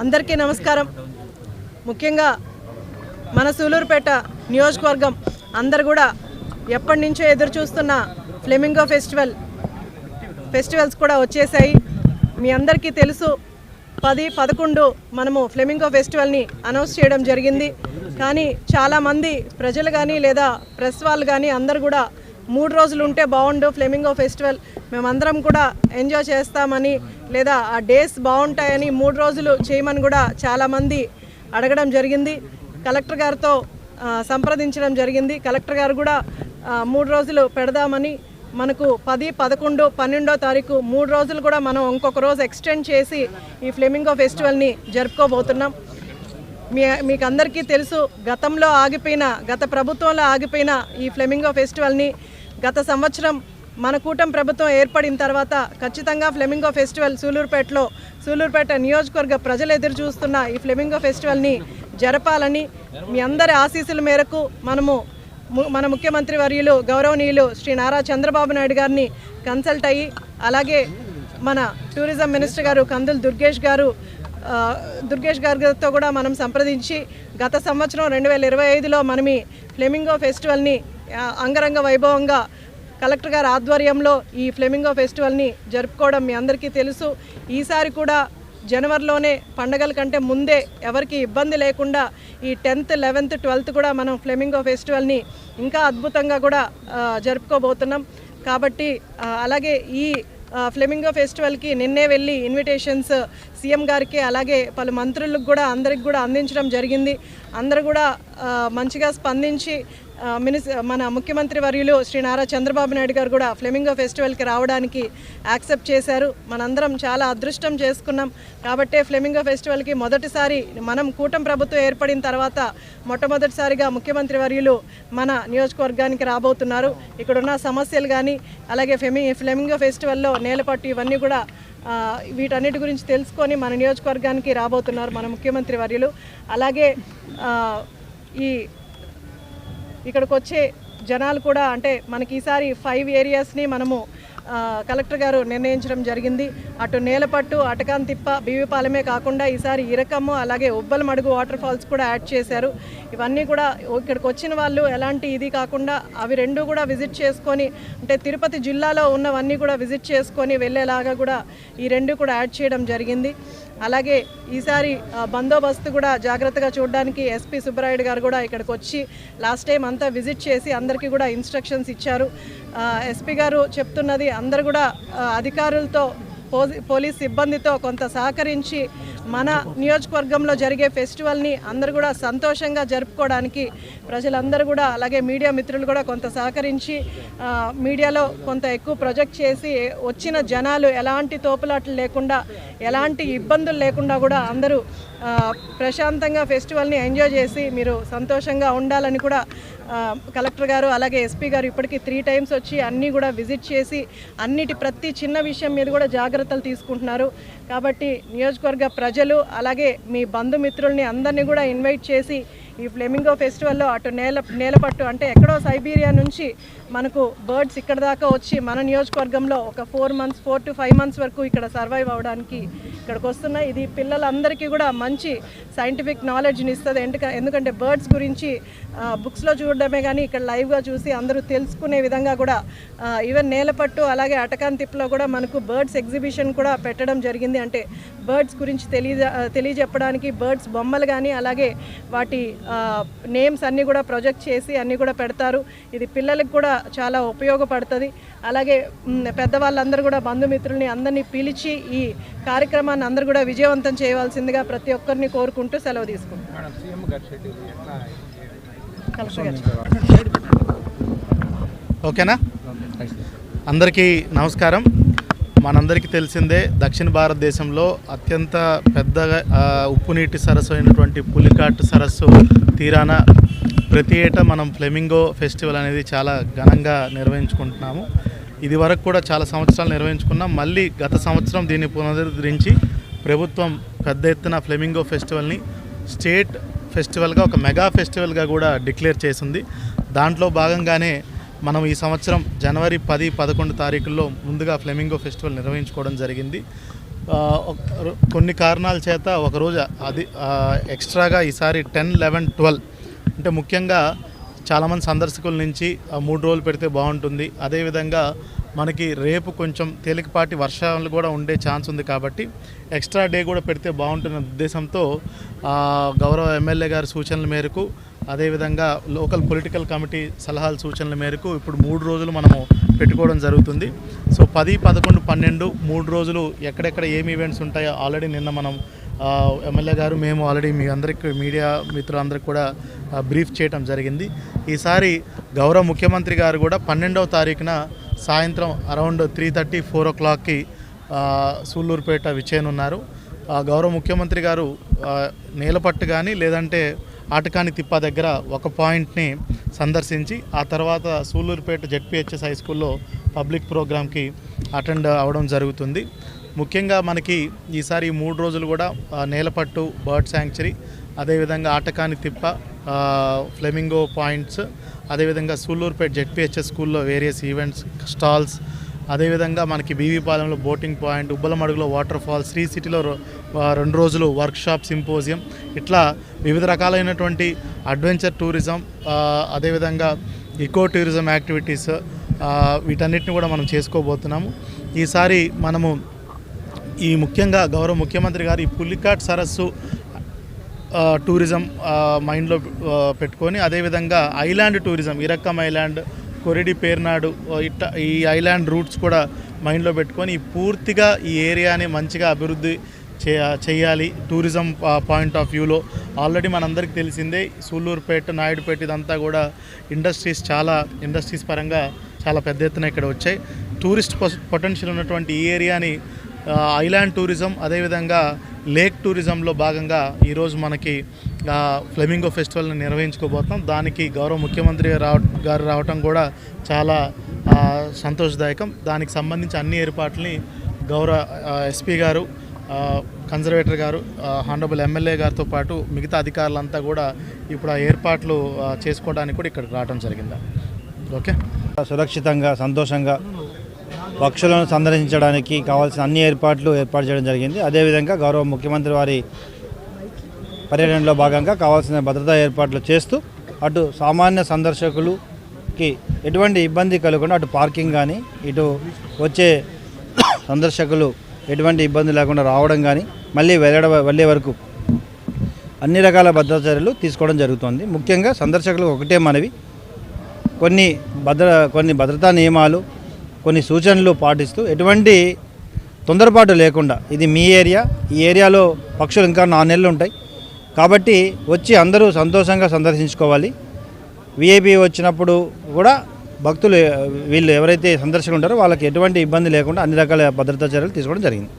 అందరికీ నమస్కారం. ముఖ్యంగా మన సూలూరుపేట నియోజకవర్గం అందరు కూడా ఎప్పటి నుంచో ఎదురు చూస్తున్న ఫ్లెమింగో ఫెస్టివల్స్ కూడా వచ్చేసాయి. మీ అందరికీ తెలుసు 10-11 మనము ఫ్లెమింగో ఫెస్టివల్ని అనౌన్స్ చేయడం జరిగింది. కానీ చాలామంది ప్రజలు కానీ లేదా ప్రెస్ వాళ్ళు కానీ అందరు కూడా 3 రోజులు ఉంటే బాగుండు ఫ్లెమింగో ఫెస్టివల్, మేమందరం కూడా ఎంజాయ్ చేస్తామని లేదా ఆ డేస్ బాగుంటాయని 3 రోజులు చేయమని కూడా చాలామంది అడగడం జరిగింది. కలెక్టర్ గారితో సంప్రదించడం జరిగింది. కలెక్టర్ గారు కూడా 3 రోజులు పెడదామని మనకు 10, 11, 12వ తారీఖు 3 రోజులు కూడా మనం ఇంకొక రోజు ఎక్స్టెండ్ చేసి ఈ ఫ్లెమింగో ఫెస్టివల్ని జరుపుకోబోతున్నాం. మీకు అందరికీ తెలుసు, గత ప్రభుత్వంలో ఆగిపోయిన ఈ ఫ్లెమింగో ఫెస్టివల్ని గత సంవత్సరం మన కూటమి ప్రభుత్వం ఏర్పడిన తర్వాత ఖచ్చితంగా ఫ్లెమింగో ఫెస్టివల్ సూలూరుపేట నియోజకవర్గ ప్రజలు ఎదురు చూస్తున్న ఈ ఫ్లెమింగో ఫెస్టివల్ని జరపాలని మీ అందరి ఆశీస్సుల మేరకు మన ముఖ్యమంత్రి వర్యులు గౌరవనీయులు శ్రీ నారా చంద్రబాబు నాయుడు గారిని కన్సల్ట్ అయ్యి, అలాగే మన టూరిజం మినిస్టర్ గారు కందుల దుర్గేష్ గారితో కూడా మనం సంప్రదించి గత సంవత్సరం 2025లో మనం ఈ ఫ్లెమింగో ఫెస్టివల్ని అంగరంగ వైభవంగా కలెక్టర్ గారి ఆధ్వర్యంలో ఈ ఫ్లెమింగో ఫెస్టివల్ని జరుపుకోవడం మీ అందరికీ తెలుసు. ఈసారి కూడా జనవరిలోనే పండగల కంటే ముందే ఎవరికి ఇబ్బంది లేకుండా ఈ 10th, 11th, 12th కూడా మనం ఫ్లెమింగో ఫెస్టివల్ని ఇంకా అద్భుతంగా కూడా జరుపుకోబోతున్నాం. కాబట్టి అలాగే ఈ ఫ్లెమింగో ఫెస్టివల్కి నిన్నే వెళ్ళి ఇన్విటేషన్స్ సీఎం గారికి అలాగే పలు మంత్రులకు కూడా అందరికి కూడా అందించడం జరిగింది. అందరూ కూడా మంచిగా స్పందించి మన ముఖ్యమంత్రి వర్యులు శ్రీ నారా చంద్రబాబు నాయుడు గారు కూడా ఫ్లెమింగో ఫెస్టివల్కి రావడానికి యాక్సెప్ట్ చేశారు. మనందరం చాలా అదృష్టం చేసుకున్నాం. కాబట్టే ఫ్లెమింగో ఫెస్టివల్కి మొదటిసారి మనం కూటమి ప్రభుత్వం ఏర్పడిన తర్వాత మొట్టమొదటిసారిగా ముఖ్యమంత్రి వర్యులు మన నియోజకవర్గానికి రాబోతున్నారు. ఇక్కడున్న సమస్యలు కానీ అలాగే ఫ్లెమింగో ఫెస్టివల్లో నేలపట్టు ఇవన్నీ కూడా వీటన్నిటి గురించి తెలుసుకొని మన నియోజకవర్గానికి రాబోతున్నారు మన ముఖ్యమంత్రి వర్యులు. అలాగే ఇక్కడికి వచ్చే జనాలు కూడా అంటే మనకి ఈసారి 5 ఏరియాస్ని మనము కలెక్టర్ గారు నిర్ణయించడం జరిగింది. అటు నేలపట్టు, అటకాంతిప్ప, బీవీపాలెమే కాకుండా ఈసారి ఇరకమ్ము అలాగే ఉబ్బలమడుగు వాటర్ ఫాల్స్ కూడా యాడ్ చేశారు. ఇవన్నీ కూడా ఇక్కడికి వచ్చిన వాళ్ళు ఎలాంటి ఇది కాకుండా అవి 2 కూడా విజిట్ చేసుకొని అంటే తిరుపతి జిల్లాలో ఉన్నవన్నీ కూడా విజిట్ చేసుకొని వెళ్ళేలాగా కూడా ఈ 2 కూడా యాడ్ చేయడం జరిగింది. అలాగే ఈసారి బందోబస్తు కూడా జాగ్రత్తగా చూడడానికి ఎస్పీ సుబ్బరాయుడు గారు కూడా ఇక్కడికి వచ్చి లాస్ట్ టైం అంతా విజిట్ చేసి అందరికీ కూడా ఇన్స్ట్రక్షన్స్ ఇచ్చారు. ఎస్పీ గారు చెప్తున్నది అందరు కూడా అధికారులతో పోలీస్ సిబ్బందితో కొంత సహకరించి మన నియోజకవర్గంలో జరిగే ఫెస్టివల్ని అందరూ కూడా సంతోషంగా జరుపుకోవడానికి ప్రజలందరూ కూడా అలాగే మీడియా మిత్రులు కూడా కొంత సహకరించి మీడియాలో కొంత ఎక్కువ ప్రొజెక్ట్ చేసి వచ్చిన జనాలు ఎలాంటి తోపులాట్లు లేకుండా ఎలాంటి ఇబ్బందులు లేకుండా కూడా అందరూ ప్రశాంతంగా ఫెస్టివల్ని ఎంజాయ్ చేసి మీరు సంతోషంగా ఉండాలని కూడా కలెక్టర్ గారు అలాగే ఎస్పీ గారు ఇప్పటికీ 3 times వచ్చి అన్నీ కూడా విజిట్ చేసి ప్రతి చిన్న విషయం మీద కూడా జాగ్రత్తలు తీసుకుంటున్నారు. కాబట్టి నియోజకవర్గ ప్రజలు అలాగే మీ బంధుమిత్రుల్ని అందరినీ కూడా ఇన్వైట్ చేసి ఈ ఫ్లెమింగో ఫెస్టివల్లో అటు నేలపట్టు అంటే ఎక్కడో సైబీరియా నుంచి మనకు బర్డ్స్ ఇక్కడ దాకా వచ్చి మన నియోజకవర్గంలో ఒక 4 to 5 months వరకు ఇక్కడ సర్వైవ్ అవడానికి ఇక్కడికి వస్తున్నాయి. ఇది పిల్లలందరికీ కూడా మంచి సైంటిఫిక్ నాలెడ్జ్ని ఇస్తుంది. ఎందుకంటే బర్డ్స్ గురించి బుక్స్లో చూడడమే కానీ ఇక్కడ లైవ్గా చూసి అందరూ తెలుసుకునే విధంగా కూడా ఈవెన్ నేలపట్టు అలాగే అటకాంతిప్పలో కూడా మనకు బర్డ్స్ ఎగ్జిబిషన్ కూడా పెట్టడం జరిగింది. అంటే బర్డ్స్ గురించి తెలియజెప్పడానికి బర్డ్స్ బొమ్మలు కానీ అలాగే వాటి నేమ్స్ అన్నీ కూడా ప్రొజెక్ట్ చేసి అన్నీ కూడా పెడతారు. ఇది పిల్లలకు కూడా చాలా ఉపయోగపడుతుంది. అలాగే పెద్దవాళ్ళందరూ కూడా బంధుమిత్రుల్ని అందరినీ పిలిచి ఈ కార్యక్రమాన్ని అందరూ కూడా విజయవంతం చేయవలసిందిగా ప్రతి ఒక్కరిని కోరుకుంటూ సెలవు తీసుకుంటాం. ఓకేనా? అందరికీ నమస్కారం. మనందరికీ తెలిసిందే దక్షిణ భారతదేశంలో అత్యంత పెద్దగా ఉప్పునీటి సరస్సు అయినటువంటి పులికాట్ సరస్సు తీరాన ప్రతి ఏటా మనం ఫ్లెమింగో ఫెస్టివల్ అనేది చాలా ఘనంగా నిర్వహించుకుంటున్నాము. ఇది వరకు కూడా చాలా సంవత్సరాలు నిర్వహించుకున్నాం. మళ్ళీ గత సంవత్సరం దీన్ని పునరుద్ధరించి ప్రభుత్వం పెద్ద ఎత్తున ఫ్లెమింగో ఫెస్టివల్ని స్టేట్ ఫెస్టివల్గా ఒక మెగా ఫెస్టివల్గా కూడా డిక్లేర్ చేసింది. దాంట్లో భాగంగానే మనం ఈ సంవత్సరం జనవరి 10, 11 తారీఖుల్లో ముందుగా ఫ్లెమింగో ఫెస్టివల్ నిర్వహించుకోవడం జరిగింది. కొన్ని కారణాల చేత ఒకరోజు అది ఎక్స్ట్రాగా ఈసారి 10, 11, 12 అంటే ముఖ్యంగా చాలామంది సందర్శకుల నుంచి 3 రోజులు పెడితే బాగుంటుంది. అదేవిధంగా మనకి రేపు కొంచెం తేలికపాటి వర్షాలు కూడా ఉండే ఛాన్స్ ఉంది కాబట్టి ఎక్స్ట్రా డే కూడా పెడితే బాగుంటున్న ఉద్దేశంతో గౌరవ ఎమ్మెల్యే గారి సూచనల మేరకు అదేవిధంగా లోకల్ పొలిటికల్ కమిటీ సలహాల సూచనల మేరకు ఇప్పుడు 3 రోజులు మనము పెట్టుకోవడం జరుగుతుంది. సో 10, 11, 12 3 రోజులు ఎక్కడెక్కడ ఏమి ఈవెంట్స్ ఉంటాయో ఆల్రెడీ నిన్న మనం ఎమ్మెల్యే గారు మేము ఆల్రెడీ మీ అందరికీ మీడియా మిత్రులందరికీ కూడా బ్రీఫ్ చేయడం జరిగింది. ఈసారి గౌరవ ముఖ్యమంత్రి గారు కూడా 12వ తారీఖున సాయంత్రం అరౌండ్ 3:30, 4 o'clockకి సూళ్ళూరుపేట విచ్చేయనున్నారు. గౌరవ ముఖ్యమంత్రి గారు నేలపట్టు కానీ లేదంటే ఆటకాని తిప్ప దగ్గర ఒక పాయింట్ని సందర్శించి ఆ తర్వాత సూళ్ళూరుపేట జెడ్పీహెచ్ఎస్ హై స్కూల్లో పబ్లిక్ ప్రోగ్రామ్కి అటెండ్ అవ్వడం జరుగుతుంది. ముఖ్యంగా మనకి ఈసారి 3 రోజులు కూడా నేలపట్టు బర్డ్ శాంక్చురీ, అదేవిధంగా ఆటకాని తిప్ప, ఫ్లెమింగో పాయింట్స్, అదేవిధంగా సూళ్ళూరుపేట జెడ్పీహెచ్ఎస్ స్కూల్లో వేరియస్ ఈవెంట్స్ స్టాల్స్, అదేవిధంగా మనకి బీవీపాలెంలో బోటింగ్ పాయింట్, ఉబ్బలమడుగులో వాటర్ ఫాల్, శ్రీ సిటీలో 2 రోజులు వర్క్షాప్ సింపోజియం, ఇట్లా వివిధ రకాలైనటువంటి అడ్వెంచర్ టూరిజం, అదేవిధంగా ఈకో టూరిజం యాక్టివిటీస్ వీటన్నిటిని కూడా మనం చేసుకోబోతున్నాము. ఈసారి మనము ముఖ్యంగా గౌరవ ముఖ్యమంత్రి గారు ఈ పులికాట్ సరస్సు టూరిజం మైండ్లో పెట్టుకొని అదేవిధంగా ఐలాండ్ టూరిజం ఇరక్కం ఐలాండ్, కొరిడి, పేర్నాడు ఈ ఐలాండ్ రూట్స్ కూడా మైండ్లో పెట్టుకొని పూర్తిగా ఈ ఏరియాని మంచిగా అభివృద్ధి చేయాలి టూరిజం పాయింట్ ఆఫ్ వ్యూలో. ఆల్రెడీ మనందరికీ తెలిసిందే సూళ్ళూరుపేట, నాయుడుపేట ఇదంతా కూడా ఇండస్ట్రీస్ పరంగా చాలా పెద్ద ఎత్తున ఇక్కడ వచ్చాయి. టూరిస్ట్ పొటెన్షియల్ ఉన్నటువంటి ఈ ఏరియాని ఐలాండ్ టూరిజం అదేవిధంగా లేక్ టూరిజంలో భాగంగా ఈరోజు మనకి ఫ్లెమింగో ఫెస్టివల్ని నిర్వహించుకోబోతున్నాం. దానికి గౌరవ ముఖ్యమంత్రి గారు రావటం కూడా చాలా సంతోషదాయకం. దానికి సంబంధించి అన్ని ఏర్పాట్లని గౌరవ ఎస్పీ గారు, కన్జర్వేటర్ గారు, హానరబుల్ ఎమ్మెల్యే గారితో పాటు మిగతా అధికారులంతా కూడా ఇప్పుడు ఆ ఏర్పాట్లు చేసుకోవడానికి కూడా ఇక్కడికి రావడం జరిగింది. ఓకే, సురక్షితంగా సంతోషంగా పక్షులను సందర్శించడానికి కావాల్సిన అన్ని ఏర్పాటు చేయడం జరిగింది. అదేవిధంగా గౌరవ ముఖ్యమంత్రి వారి పర్యటనలో భాగంగా కావాల్సిన భద్రతా ఏర్పాట్లు చేస్తూ అటు సామాన్య సందర్శకులకి ఎటువంటి ఇబ్బంది కలగకుండా అటు పార్కింగ్ కానీ ఇటు వచ్చే సందర్శకులు ఎటువంటి ఇబ్బంది లేకుండా రావడం కానీ మళ్ళీ వెళ్ళే వరకు అన్ని రకాల భద్రతా చర్యలు తీసుకోవడం జరుగుతుంది. ముఖ్యంగా సందర్శకులకు ఒకటే మనవి, కొన్ని భద్రతా నియమాలు, కొన్ని సూచనలు పాటిస్తూ ఎటువంటి తొందరపాటు లేకుండా, ఇది మీ ఏరియా, ఈ ఏరియాలో పక్షులు ఇంకా 4 నెలలు ఉంటాయి కాబట్టి వచ్చి అందరూ సంతోషంగా సందర్శించుకోవాలి. విఐపి వచ్చినప్పుడు కూడా భక్తులు వీళ్ళు ఎవరైతే సందర్శకులు ఉంటారో వాళ్ళకి ఎటువంటి ఇబ్బంది లేకుండా అన్ని రకాల భద్రతా చర్యలు తీసుకోవడం జరిగింది.